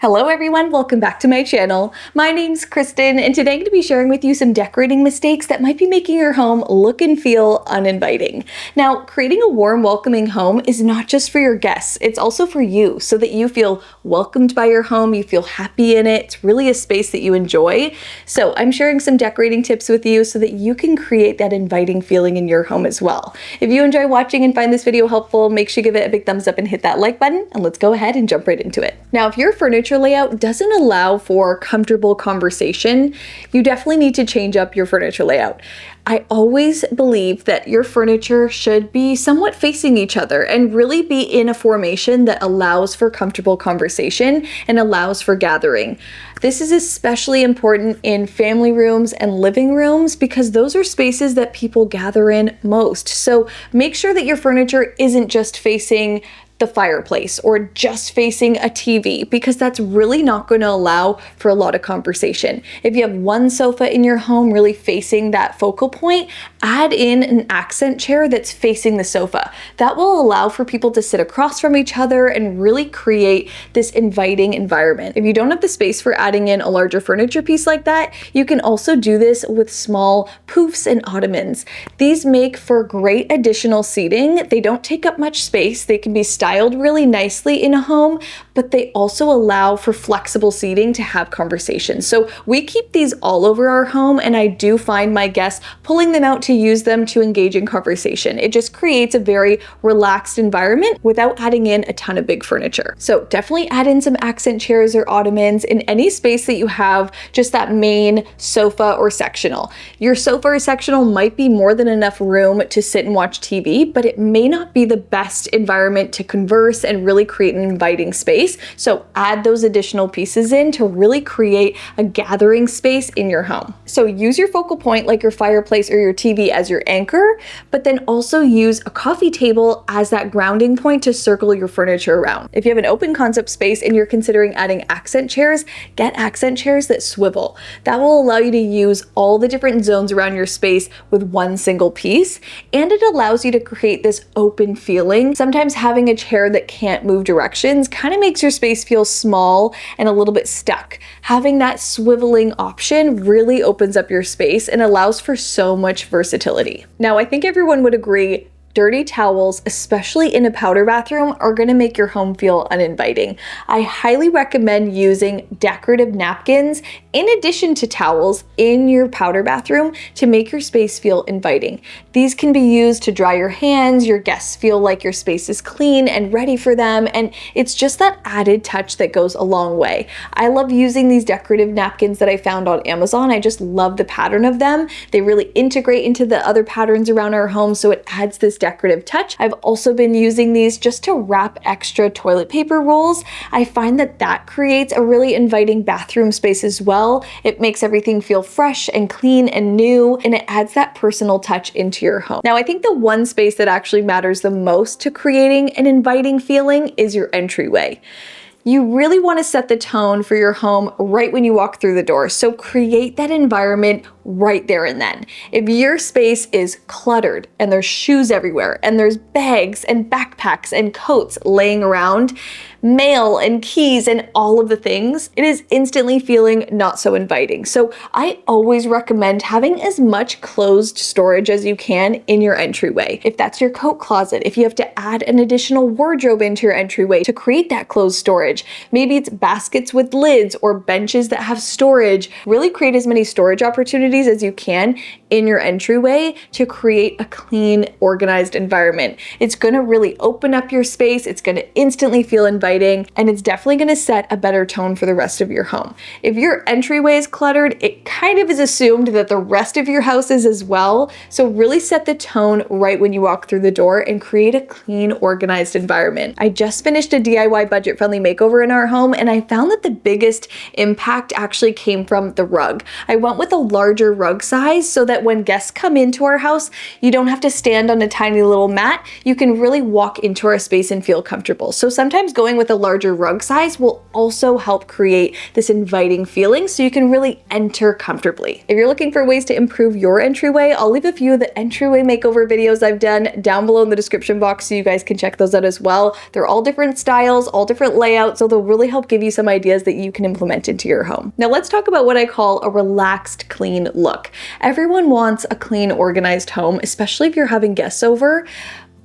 Hello everyone, welcome back to my channel. My name's Kristen and today I'm going to be sharing with you some decorating mistakes that might be making your home look and feel uninviting. Now, creating a warm, welcoming home is not just for your guests, it's also for you so that you feel welcomed by your home, you feel happy in it, it's really a space that you enjoy. So I'm sharing some decorating tips with you so that you can create that inviting feeling in your home as well. If you enjoy watching and find this video helpful, make sure you give it a big thumbs up and hit that like button, and let's go ahead and jump right into it. Now, if your furniture layout doesn't allow for comfortable conversation, you definitely need to change up your furniture layout. I always believe that your furniture should be somewhat facing each other and really be in a formation that allows for comfortable conversation and allows for gathering. This is especially important in family rooms and living rooms because those are spaces that people gather in most. So make sure that your furniture isn't just facing the fireplace or just facing a TV, because that's really not going to allow for a lot of conversation. If you have one sofa in your home really facing that focal point, add in an accent chair that's facing the sofa. That will allow for people to sit across from each other and really create this inviting environment. If you don't have the space for adding in a larger furniture piece like that, you can also do this with small poofs and ottomans. These make for great additional seating. They don't take up much space. They can be styled really nicely in a home, but they also allow for flexible seating to have conversations. So we keep these all over our home, and I do find my guests pulling them out to use them to engage in conversation. It just creates a very relaxed environment without adding in a ton of big furniture. So definitely add in some accent chairs or ottomans in any space that you have just that main sofa or sectional. Your sofa or sectional might be more than enough room to sit and watch TV, but it may not be the best environment to converse and really create an inviting space. So add those additional pieces in to really create a gathering space in your home. So use your focal point like your fireplace or your TV as your anchor, but then also use a coffee table as that grounding point to circle your furniture around. If you have an open concept space and you're considering adding accent chairs, get accent chairs that swivel. That will allow you to use all the different zones around your space with one single piece, and it allows you to create this open feeling. Sometimes having a chair that can't move directions kind of makes your space feel small and a little bit stuck. Having that swiveling option really opens up your space and allows for so much versatility. Now, I think everyone would agree dirty towels, especially in a powder bathroom, are going to make your home feel uninviting. I highly recommend using decorative napkins in addition to towels in your powder bathroom to make your space feel inviting. These can be used to dry your hands, your guests feel like your space is clean and ready for them, and it's just that added touch that goes a long way. I love using these decorative napkins that I found on Amazon. I just love the pattern of them. They really integrate into the other patterns around our home, so it adds this decorative touch. I've also been using these just to wrap extra toilet paper rolls. I find that that creates a really inviting bathroom space as well. It makes everything feel fresh and clean and new, and it adds that personal touch into your home. Now, I think the one space that actually matters the most to creating an inviting feeling is your entryway. You really want to set the tone for your home right when you walk through the door. So create that environment right there and then. If your space is cluttered and there's shoes everywhere and there's bags and backpacks and coats laying around, mail and keys and all of the things, it is instantly feeling not so inviting. So I always recommend having as much closed storage as you can in your entryway. If that's your coat closet, if you have to add an additional wardrobe into your entryway to create that closed storage, maybe it's baskets with lids or benches that have storage, really create as many storage opportunities as you can in your entryway to create a clean, organized environment. It's going to really open up your space. It's going to instantly feel inviting, and it's definitely going to set a better tone for the rest of your home. If your entryway is cluttered, it kind of is assumed that the rest of your house is as well. So really set the tone right when you walk through the door and create a clean, organized environment. I just finished a DIY budget-friendly makeover in our home, and I found that the biggest impact actually came from the rug. I went with a larger rug size so that that when guests come into our house, you don't have to stand on a tiny little mat. You can really walk into our space and feel comfortable. So sometimes going with a larger rug size will also help create this inviting feeling so you can really enter comfortably. If you're looking for ways to improve your entryway, I'll leave a few of the entryway makeover videos I've done down below in the description box so you guys can check those out as well. They're all different styles, all different layouts, so they'll really help give you some ideas that you can implement into your home. Now let's talk about what I call a relaxed, clean look. Everyone wants a clean, organized home, especially if you're having guests over,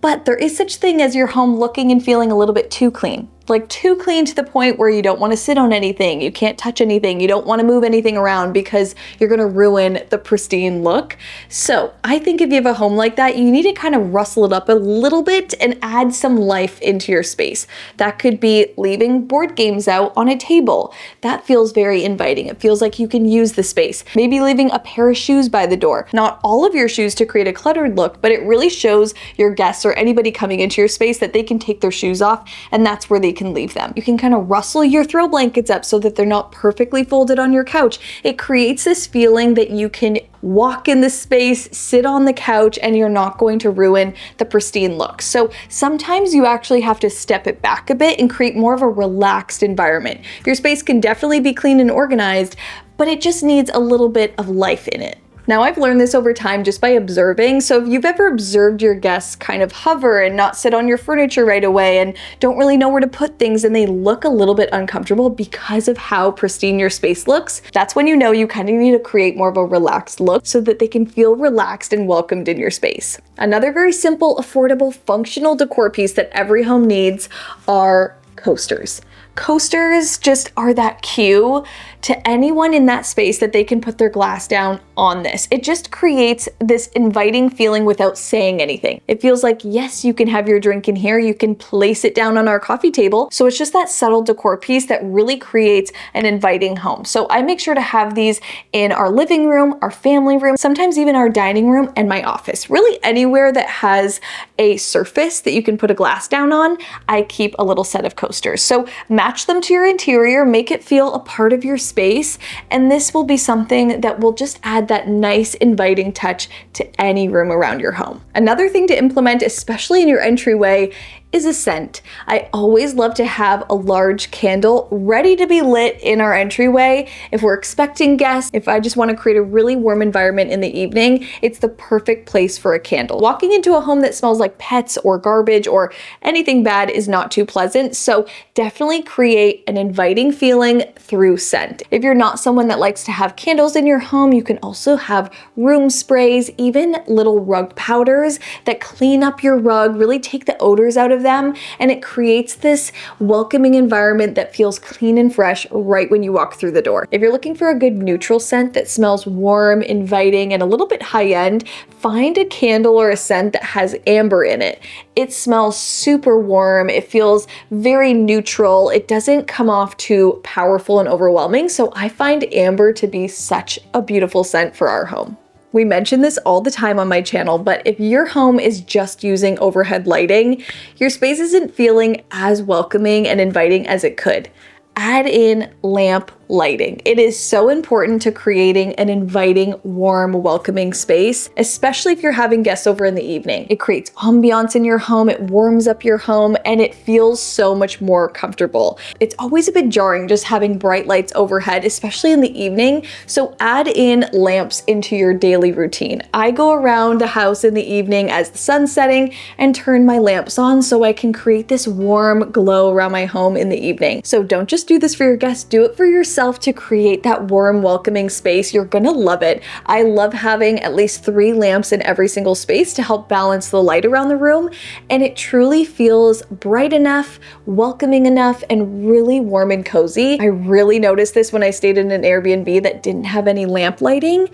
but there is such thing as your home looking and feeling a little bit too clean. Like too clean to the point where you don't want to sit on anything, you can't touch anything, you don't want to move anything around because you're going to ruin the pristine look. So I think if you have a home like that, you need to kind of rustle it up a little bit and add some life into your space. That could be leaving board games out on a table. That feels very inviting. It feels like you can use the space. Maybe leaving a pair of shoes by the door. Not all of your shoes to create a cluttered look, but it really shows your guests or anybody coming into your space that they can take their shoes off, and that's where they can leave them. You can kind of rustle your throw blankets up so that they're not perfectly folded on your couch. It creates this feeling that you can walk in the space, sit on the couch, and you're not going to ruin the pristine look. So sometimes you actually have to step it back a bit and create more of a relaxed environment. Your space can definitely be clean and organized, but it just needs a little bit of life in it. Now I've learned this over time just by observing, so if you've ever observed your guests kind of hover and not sit on your furniture right away and don't really know where to put things and they look a little bit uncomfortable because of how pristine your space looks, that's when you know you kind of need to create more of a relaxed look so that they can feel relaxed and welcomed in your space. Another very simple, affordable, functional decor piece that every home needs are coasters. Coasters just are that cue to anyone in that space that they can put their glass down on this. It just creates this inviting feeling without saying anything. It feels like, yes, you can have your drink in here, you can place it down on our coffee table. So it's just that subtle decor piece that really creates an inviting home. So I make sure to have these in our living room, our family room, sometimes even our dining room and my office. Really anywhere that has a surface that you can put a glass down on, I keep a little set of coasters. So match them to your interior, make it feel a part of your space, and this will be something that will just add that nice inviting touch to any room around your home. Another thing to implement, especially in your entryway, is a scent. I always love to have a large candle ready to be lit in our entryway. If we're expecting guests, if I just want to create a really warm environment in the evening, it's the perfect place for a candle. Walking into a home that smells like pets or garbage or anything bad is not too pleasant, so definitely create an inviting feeling through scent. If you're not someone that likes to have candles in your home, you can also have room sprays, even little rug powders that clean up your rug, really take the odors out of them, and it creates this welcoming environment that feels clean and fresh right when you walk through the door. If you're looking for a good neutral scent that smells warm, inviting, and a little bit high-end, find a candle or a scent that has amber in it. It smells super warm, it feels very neutral, it doesn't come off too powerful and overwhelming, so I find amber to be such a beautiful scent for our home. We mention this all the time on my channel, but if your home is just using overhead lighting, your space isn't feeling as welcoming and inviting as it could. Add in lamp lighting. It is so important to creating an inviting, warm, welcoming space, especially if you're having guests over in the evening. It creates ambiance in your home, it warms up your home, and it feels so much more comfortable. It's always a bit jarring just having bright lights overhead, especially in the evening, so add in lamps into your daily routine. I go around the house in the evening as the sun's setting and turn my lamps on so I can create this warm glow around my home in the evening. So don't just do this for your guests, do it for yourself to create that warm, welcoming space. You're gonna love it. I love having at least 3 lamps in every single space to help balance the light around the room, and it truly feels bright enough, welcoming enough, and really warm and cozy. I really noticed this when I stayed in an Airbnb that didn't have any lamp lighting.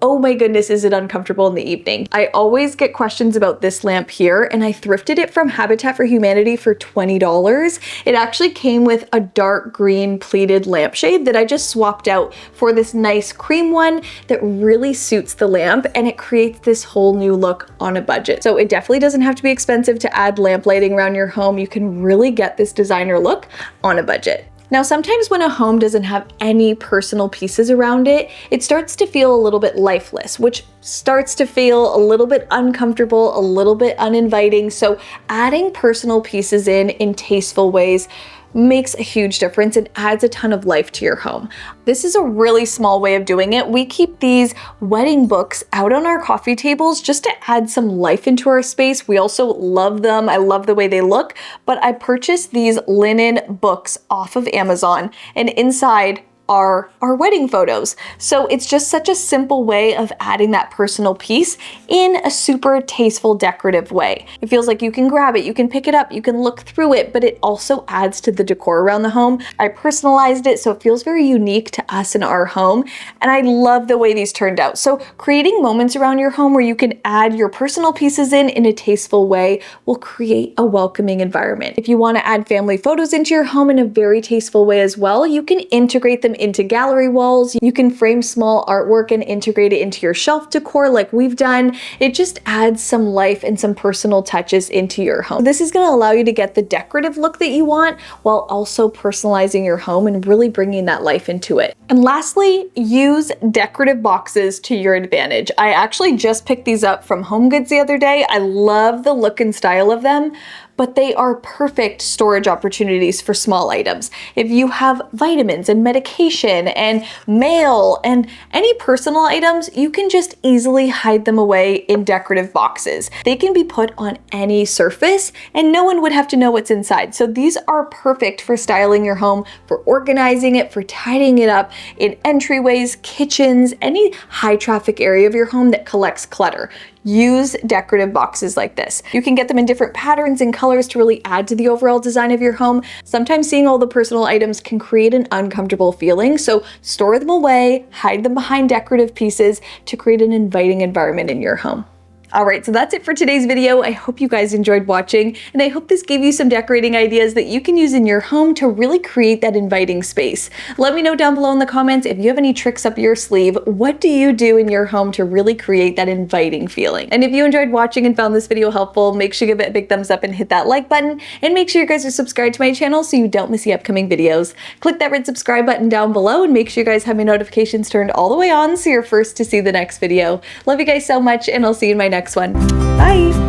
Oh my goodness, is it uncomfortable in the evening? I always get questions about this lamp here, and I thrifted it from Habitat for Humanity for $20. It actually came with a dark green pleated lampshade that I just swapped out for this nice cream one that really suits the lamp, and it creates this whole new look on a budget. So it definitely doesn't have to be expensive to add lamp lighting around your home. You can really get this designer look on a budget. Now, sometimes when a home doesn't have any personal pieces around it, it starts to feel a little bit lifeless, which starts to feel a little bit uncomfortable, a little bit uninviting. So adding personal pieces in tasteful ways makes a huge difference and adds a ton of life to your home. This is a really small way of doing it. We keep these wedding books out on our coffee tables just to add some life into our space. We also love them. I love the way they look, but I purchased these linen books off of Amazon, and inside are our wedding photos. So it's just such a simple way of adding that personal piece in a super tasteful, decorative way. It feels like you can grab it, you can pick it up, you can look through it, but it also adds to the decor around the home. I personalized it so it feels very unique to us in our home, and I love the way these turned out. So creating moments around your home where you can add your personal pieces in a tasteful way will create a welcoming environment. If you want to add family photos into your home in a very tasteful way as well, you can integrate them into gallery walls. You can frame small artwork and integrate it into your shelf decor like we've done. It just adds some life and some personal touches into your home. This is going to allow you to get the decorative look that you want while also personalizing your home and really bringing that life into it. And lastly, use decorative boxes to your advantage. I actually just picked these up from HomeGoods the other day. I love the look and style of them, but they are perfect storage opportunities for small items. If you have vitamins and medication and mail and any personal items, you can just easily hide them away in decorative boxes. They can be put on any surface and no one would have to know what's inside. So these are perfect for styling your home, for organizing it, for tidying it up in entryways, kitchens, any high traffic area of your home that collects clutter. Use decorative boxes like this. You can get them in different patterns and colors to really add to the overall design of your home. Sometimes seeing all the personal items can create an uncomfortable feeling, so store them away, hide them behind decorative pieces to create an inviting environment in your home. All right, so that's it for today's video. I hope you guys enjoyed watching, and I hope this gave you some decorating ideas that you can use in your home to really create that inviting space. Let me know down below in the comments if you have any tricks up your sleeve. What do you do in your home to really create that inviting feeling? And if you enjoyed watching and found this video helpful, make sure you give it a big thumbs up and hit that like button, and make sure you guys are subscribed to my channel so you don't miss the upcoming videos. Click that red subscribe button down below and make sure you guys have my notifications turned all the way on so you're first to see the next video. Love you guys so much, and I'll see you in my next one. Bye!